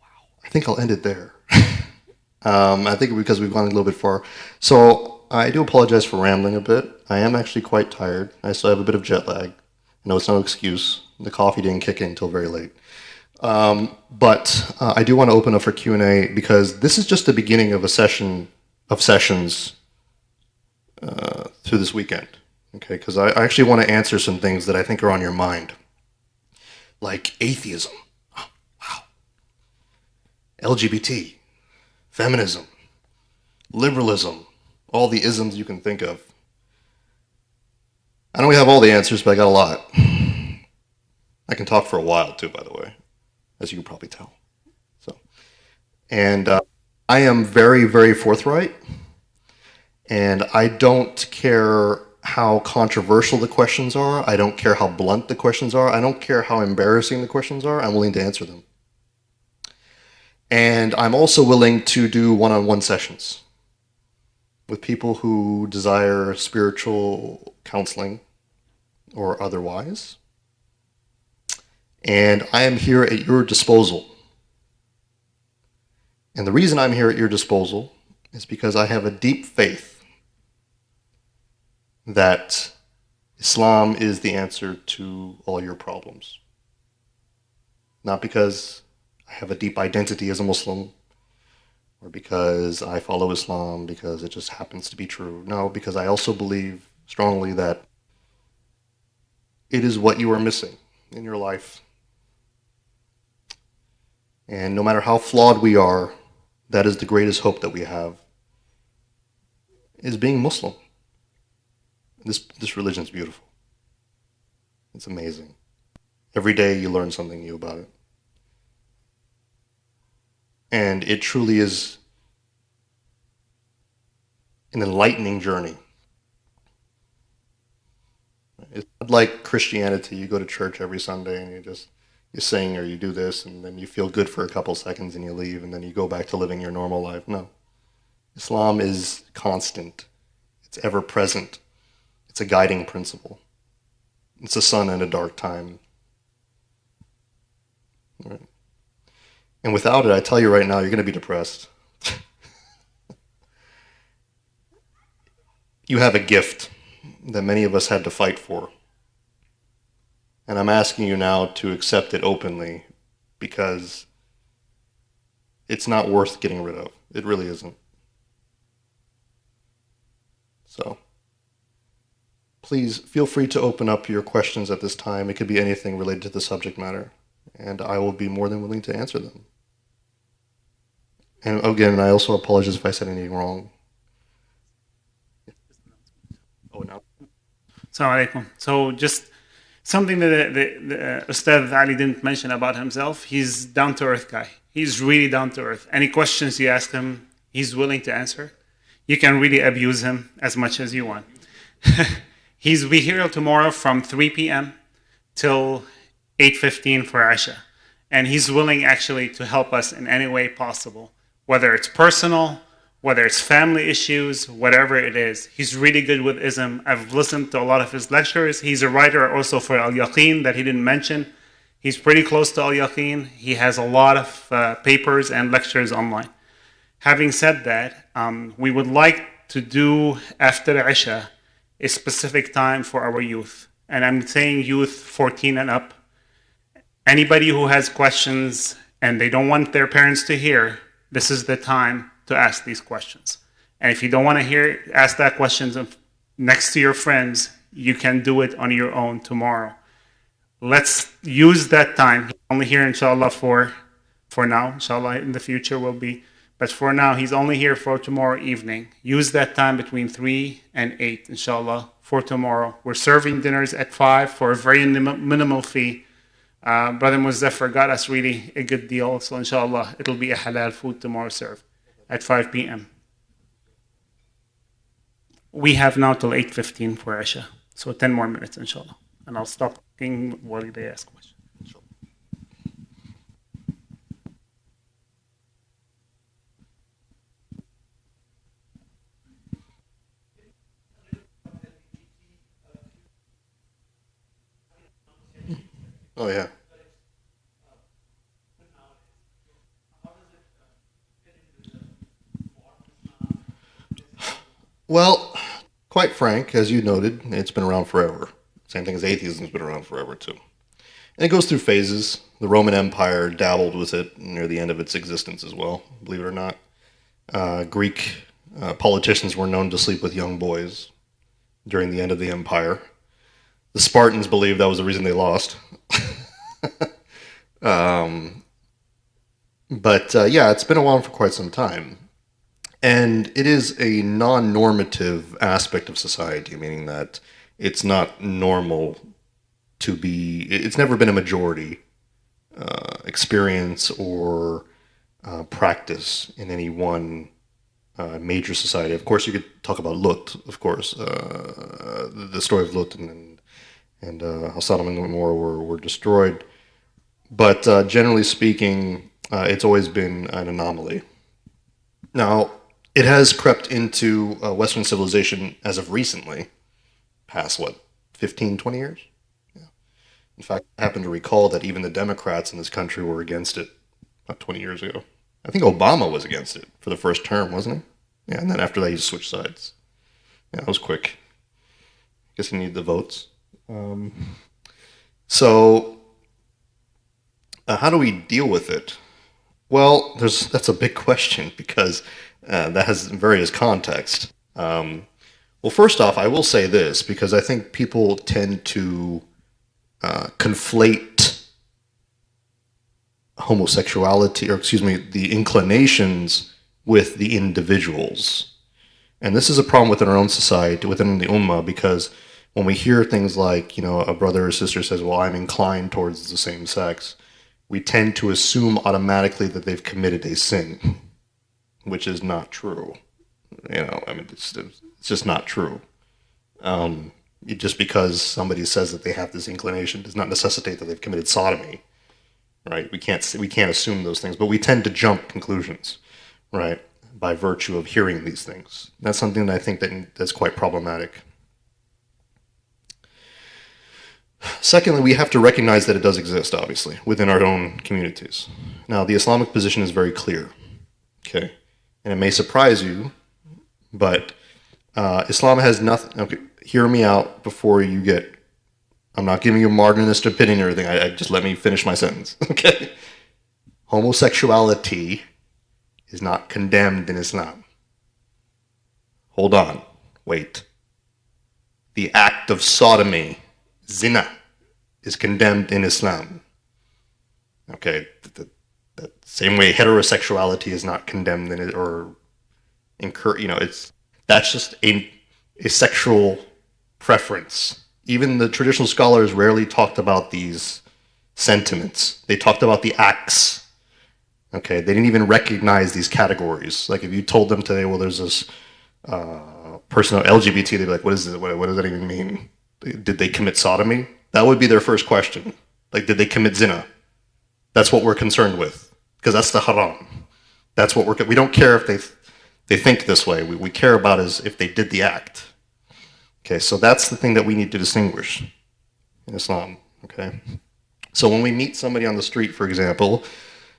Wow. I think I'll end it there. I think because we've gone a little bit far. So I do apologize for rambling a bit. I am actually quite tired. I still have a bit of jet lag. I know it's no excuse. The coffee didn't kick in until very late. But I do want to open up for Q&A because this is just the beginning of a session of sessions through this weekend. Okay, because I actually want to answer some things that I think are on your mind. Like atheism. Oh, wow. LGBT. Feminism. Liberalism. All the isms you can think of. I don't have all the answers, but I got a lot. I can talk for a while too, by the way, as you can probably tell. And I am very, very forthright, and I don't care how controversial the questions are. I don't care how blunt the questions are. I don't care how embarrassing the questions are. I'm willing to answer them. And I'm also willing to do one-on-one sessions with people who desire spiritual counseling or otherwise. And I am here at your disposal. And the reason I'm here at your disposal is because I have a deep faith that Islam is the answer to all your problems. Not because I have a deep identity as a Muslim, or because I follow Islam because it just happens to be true. No, because I also believe strongly that it is what you are missing in your life. And no matter how flawed we are, that is the greatest hope that we have, is being Muslim. This religion is beautiful. It's amazing. Every day you learn something new about it. And it truly is an enlightening journey. It's not like Christianity. You go to church every Sunday and you sing or you do this and then you feel good for a couple seconds and you leave and then you go back to living your normal life. No. Islam is constant. It's ever present. It's a guiding principle. It's a sun in a dark time. Right. And without it, I tell you right now, you're going to be depressed. You have a gift that many of us had to fight for. And I'm asking you now to accept it openly because it's not worth getting rid of. It really isn't. So, please feel free to open up your questions at this time. It could be anything related to the subject matter, and I will be more than willing to answer them. And again, I also apologize if I said anything wrong. Oh, no. Assalamu alaikum. So just something that the Ustadh Ali didn't mention about himself, he's down-to-earth guy. He's really down-to-earth. Any questions you ask him, he's willing to answer. You can really abuse him as much as you want. He'll be here tomorrow from 3 p.m. till 8:15 for Isha. And he's willing actually to help us in any way possible, whether it's personal, whether it's family issues, whatever it is. He's really good with ism. I've listened to a lot of his lectures. He's a writer also for Al-Yaqeen that he didn't mention. He's pretty close to Al-Yaqeen. He has a lot of papers and lectures online. Having said that, we would like to do after Isha a specific time for our youth. And I'm saying youth 14 and up. Anybody who has questions and they don't want their parents to hear, this is the time to ask these questions. And if you don't want to ask that questions next to your friends, you can do it on your own tomorrow. Let's use that time. He's only here, inshallah, for now. Inshallah, in the future will be. But for now, he's only here for tomorrow evening. Use that time between 3 and 8, inshallah, for tomorrow. We're serving dinners at 5 for a very minimal fee. Brother Muzaffar got us really a good deal. So inshallah, it'll be a halal food tomorrow served at 5 p.m. We have now till 8:15 for Isha. So 10 more minutes, inshallah. And I'll stop talking while they ask questions. Oh, yeah. Well, quite frank, as you noted, it's been around forever. Same thing as atheism's been around forever, too. And it goes through phases. The Roman Empire dabbled with it near the end of its existence as well, believe it or not. Greek politicians were known to sleep with young boys during the end of the empire. The Spartans believed that was the reason they lost. Yeah, it's been a while for quite some time. And it is a non-normative aspect of society, meaning that it's not normal to be, it's never been a majority experience or practice in any one major society. Of course, you could talk about Lut, of course, the story of Lut and how Sodom and Gomorrah were destroyed. But generally speaking, it's always been an anomaly. Now, it has crept into Western civilization as of recently, past, 15, 20 years? Yeah. In fact, I happen to recall that even the Democrats in this country were against it about 20 years ago. I think Obama was against it for the first term, wasn't he? Yeah, and then after that, he switched sides. Yeah, that was quick. Guess he needed the votes. How do we deal with it? Well, that's a big question because that has various context. Well, first off, I will say this because I think people tend to conflate homosexuality, or excuse me, the inclinations with the individuals. And this is a problem within our own society, within the Ummah, because when we hear things like, a brother or sister says, well, I'm inclined towards the same sex, we tend to assume automatically that they've committed a sin, which is not true. It's just not true. Just because somebody says that they have this inclination does not necessitate that they've committed sodomy, right? We can't assume those things, but we tend to jump conclusions, right, by virtue of hearing these things. That's something that I think that's quite problematic. Secondly, we have to recognize that it does exist, obviously, within our own communities. Now, the Islamic position is very clear, okay? And it may surprise you, but Islam has nothing... Okay, hear me out before you get... I'm not giving you a marginalist opinion or anything. I just let me finish my sentence, okay? Homosexuality is not condemned in Islam. Hold on. Wait. The act of sodomy, zina, is condemned in Islam. Okay, the same way heterosexuality is not condemned in it, or that's just a sexual preference. Even the traditional scholars rarely talked about these sentiments. They talked about the acts. Okay, they didn't even recognize these categories. Like if you told them today, well, there's this person of LGBT, they'd be like, what is it? What does that even mean? Did they commit sodomy? That would be their first question. Like, did they commit zina? That's what we're concerned with, because that's the haram. That's what we don't care if they think this way. We care about is if they did the act. Okay, so that's the thing that we need to distinguish in Islam. Okay, so when we meet somebody on the street, for example,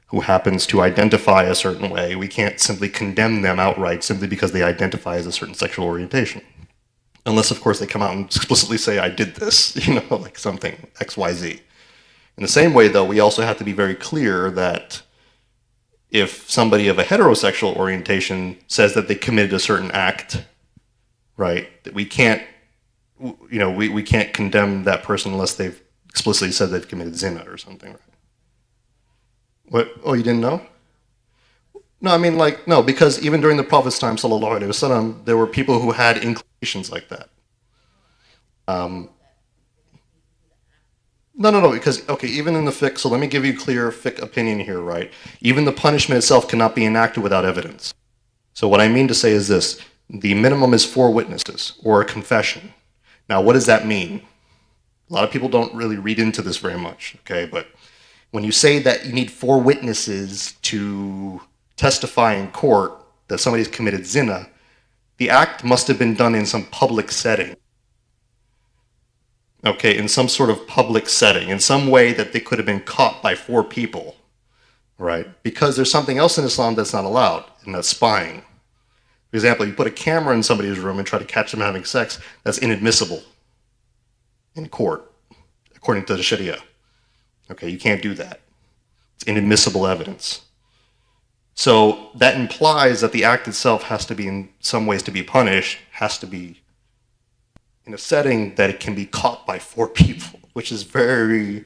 who happens to identify a certain way, we can't simply condemn them outright simply because they identify as a certain sexual orientation. Unless, of course, they come out and explicitly say, I did this, like something, X, Y, Z. In the same way, though, we also have to be very clear that if somebody of a heterosexual orientation says that they committed a certain act, right, that we can't, we can't condemn that person unless they've explicitly said they've committed zina or something, right? What? Oh, you didn't know? No, no, because even during the Prophet's time, sallallahu alaihi wasallam, there were people who had inclinations like that. No, because, okay, even in the fiqh, so let me give you clear fiqh opinion here, right? Even the punishment itself cannot be enacted without evidence. So what I mean to say is this: the minimum is 4 witnesses, or a confession. Now, what does that mean? A lot of people don't really read into this very much, okay? But when you say that you need 4 witnesses to testify in court that somebody's committed zina, the act must have been done in some public setting. Okay, in some sort of public setting, in some way that they could have been caught by 4 people, right? Because there's something else in Islam that's not allowed, and that's spying. For example, you put a camera in somebody's room and try to catch them having sex, that's inadmissible in court, according to the Sharia. Okay, you can't do that. It's inadmissible evidence. So that implies that the act itself has to be, in some ways, to be punished, has to be in a setting that it can be caught by 4 people, which is very,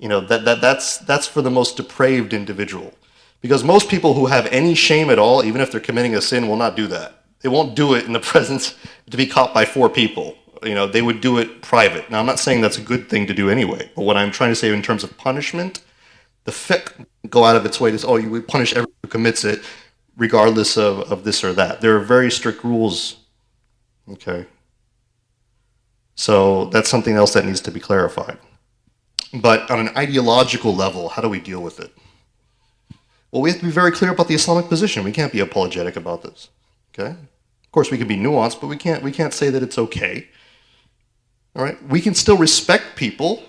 that's for the most depraved individual. Because most people who have any shame at all, even if they're committing a sin, will not do that. They won't do it in the presence to be caught by 4 people. They would do it private. Now, I'm not saying that's a good thing to do anyway, but what I'm trying to say in terms of punishment, the fiqh go out of its way to say, we punish everyone who commits it, regardless of this or that. There are very strict rules, okay? So that's something else that needs to be clarified. But on an ideological level, how do we deal with it? Well, we have to be very clear about the Islamic position. We can't be apologetic about this, okay? Of course, we can be nuanced, but we can't say that it's okay. All right? We can still respect people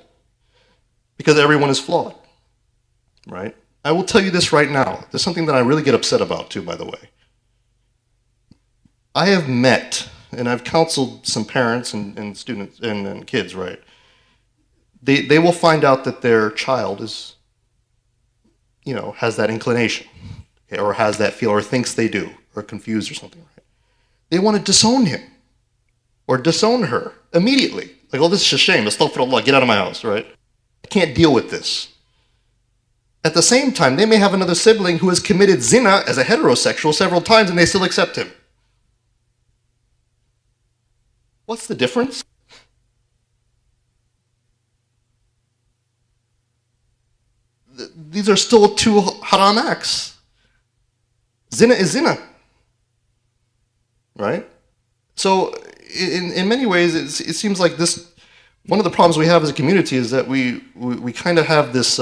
because everyone is flawed, right? I will tell you this right now. There's something that I really get upset about too, by the way. I have met, and I've counseled some parents and students and kids, right? They will find out that their child is, has that inclination, okay, or has that feel, or thinks they do, or confused or something, right? They want to disown him or disown her immediately. Like, oh, this is a shame. Astaghfirullah, get out of my house, right? can't deal with this. At the same time, they may have another sibling who has committed zina as a heterosexual several times and they still accept him. What's the difference? These are still two haram acts. Zina is zina. Right? So, in many ways, it seems like this, one of the problems we have as a community is that we kind of have this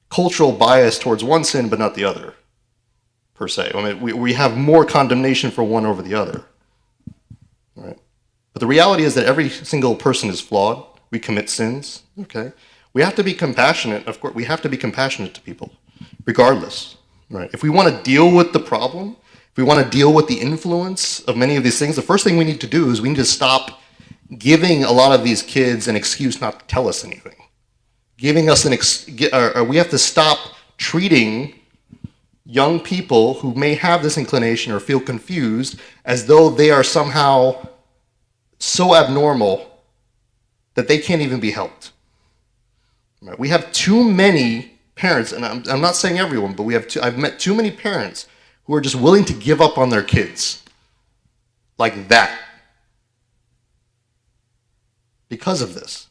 cultural bias towards one sin but not the other, per se. I mean, we have more condemnation for one over the other. Right? But the reality is that every single person is flawed. We commit sins. Okay? We have to be compassionate. Of course, we have to be compassionate to people, regardless. Right? If we want to deal with the problem, if we want to deal with the influence of many of these things, the first thing we need to do is we need to stop giving a lot of these kids an excuse not to tell us anything. Giving us we have to stop treating young people who may have this inclination or feel confused as though they are somehow so abnormal that they can't even be helped. Right? We have too many parents, and I'm not saying everyone, but I've met too many parents who are just willing to give up on their kids like that because of this.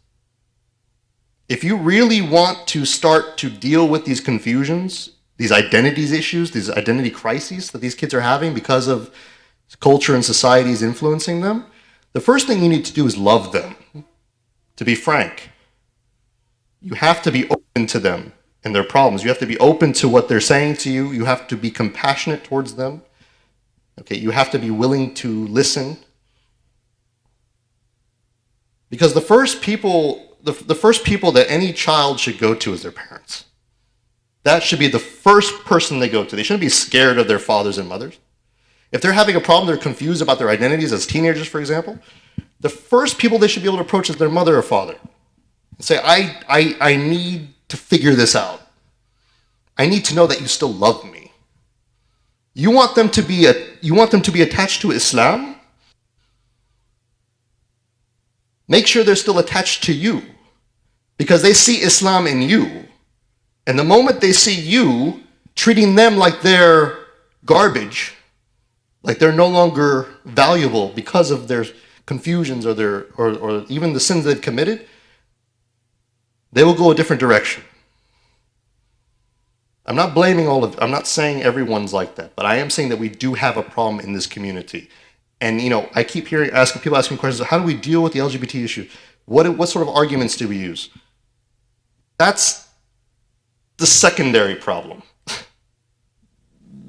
If you really want to start to deal with these confusions, these identities issues, these identity crises that these kids are having because of culture and societies influencing them, the first thing you need to do is love them. To be frank, you have to be open to them and their problems. You have to be open to what they're saying to you. You have to be compassionate towards them. Okay, you have to be willing to listen. Because the first people that any child should go to is their parents. That should be the first person they go to. They shouldn't be scared of their fathers and mothers. If they're having a problem, they're confused about their identities as teenagers, for example, the first people they should be able to approach is their mother or father. And say, I need to figure this out. I need to know that you still love me. You want them to be attached to Islam? Make sure they're still attached to you, because they see Islam in you. And the moment they see you treating them like they're garbage, like they're no longer valuable because of their confusions or even the sins they've committed, they will go a different direction. I'm not saying everyone's like that, but I am saying that we do have a problem in this community. And I keep people asking questions, how do we deal with the LGBT issue? What sort of arguments do we use? That's the secondary problem.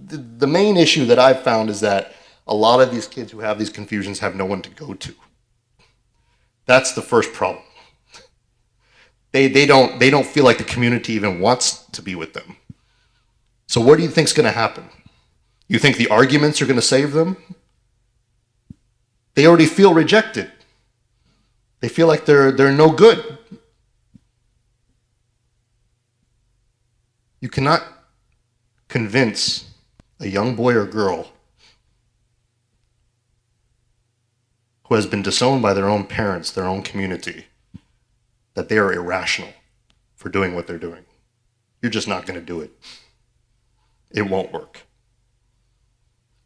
The main issue that I've found is that a lot of these kids who have these confusions have no one to go to. That's the first problem. They don't feel like the community even wants to be with them. So what do you think's going to happen? You think the arguments are going to save them? They already feel rejected. They feel like they're no good. You cannot convince a young boy or girl who has been disowned by their own parents, their own community, that they are irrational for doing what they're doing. You're just not going to do it. It won't work.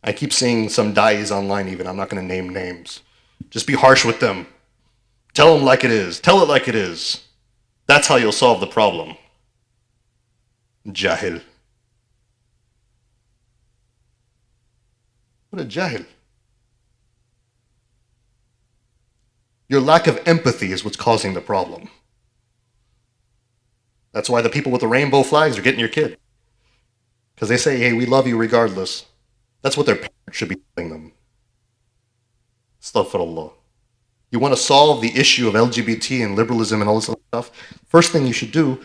I keep seeing some dais online even, I'm not going to name names. Just be harsh with them. Tell them like it is. Tell it like it is. That's how you'll solve the problem. Jahil. What a jahil. Your lack of empathy is what's causing the problem. That's why the people with the rainbow flags are getting your kid. Because they say, hey, we love you regardless. That's what their parents should be telling them. Astaghfirullah. You want to solve the issue of LGBT and liberalism and all this other stuff, first thing you should do,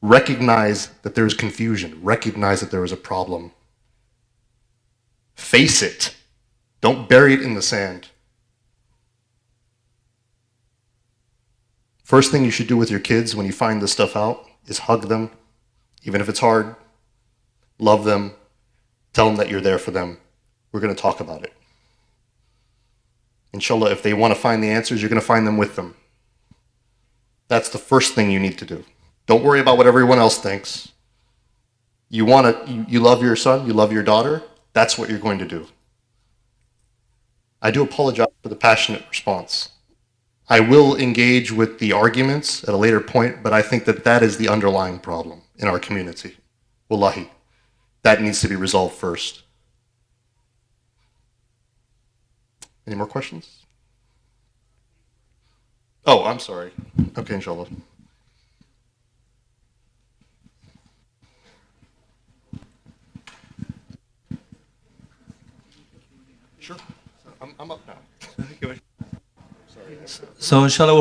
recognize that there's confusion. Recognize that there is a problem. Face it. Don't bury it in the sand. First thing you should do with your kids when you find this stuff out is hug them, even if it's hard. Love them. Tell them that you're there for them. We're going to talk about it. Inshallah, if they want to find the answers, you're going to find them with them. That's the first thing you need to do. Don't worry about what everyone else thinks. You love your son, you love your daughter, that's what you're going to do. I do apologize for the passionate response. I will engage with the arguments at a later point, but I think that that is the underlying problem in our community. Wallahi. That needs to be resolved first. Any more questions? Oh, I'm sorry. Okay, inshallah. Sure. I'm up now. So inshallah